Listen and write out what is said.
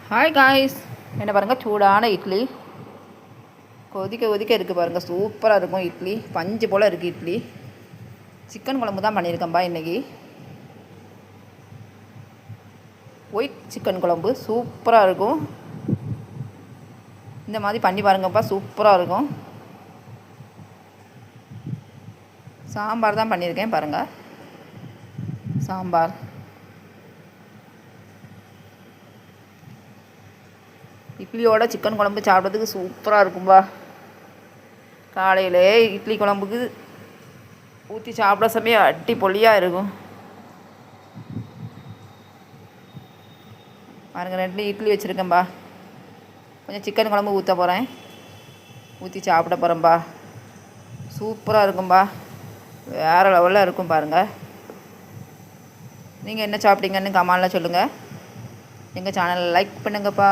Hi guys, என்ன பாருங்கள், சூடான இட்லி கொதிக்க கொதிக்க இருக்குது பாருங்கள். சூப்பராக இருக்கும் இட்லி, பஞ்சு போல் இருக்குது இட்லி. சிக்கன் குழம்பு தான் பண்ணியிருக்கேன்ப்பா இன்றைக்கி. ஒயிட் சிக்கன் குழம்பு சூப்பராக இருக்கும். இந்த மாதிரி பண்ணி பாருங்கப்பா, சூப்பராக இருக்கும். சாம்பார் தான் பண்ணியிருக்கேன் பாருங்கள். சாம்பார் இட்லியோட சிக்கன் குழம்பு சாப்பிட்றதுக்கு சூப்பராக இருக்கும்பா. காலையில் இட்லி குழம்புக்கு ஊற்றி சாப்பிட சமயம் அட்டி பொலியாக இருக்கும் பாருங்கள். 2 இட்லி வச்சுருக்கேன்பா. கொஞ்சம் சிக்கன் குழம்பு ஊற்ற போகிறேன், ஊற்றி சாப்பிட போகிறேன்பா. சூப்பராக இருக்கும்பா, வேறு லெவலில் இருக்கும் பாருங்கள். நீங்கள் என்ன சாப்பிட்டீங்கன்னு கமெண்டில் சொல்லுங்கள். எங்கள் சேனலை லைக் பண்ணுங்கப்பா.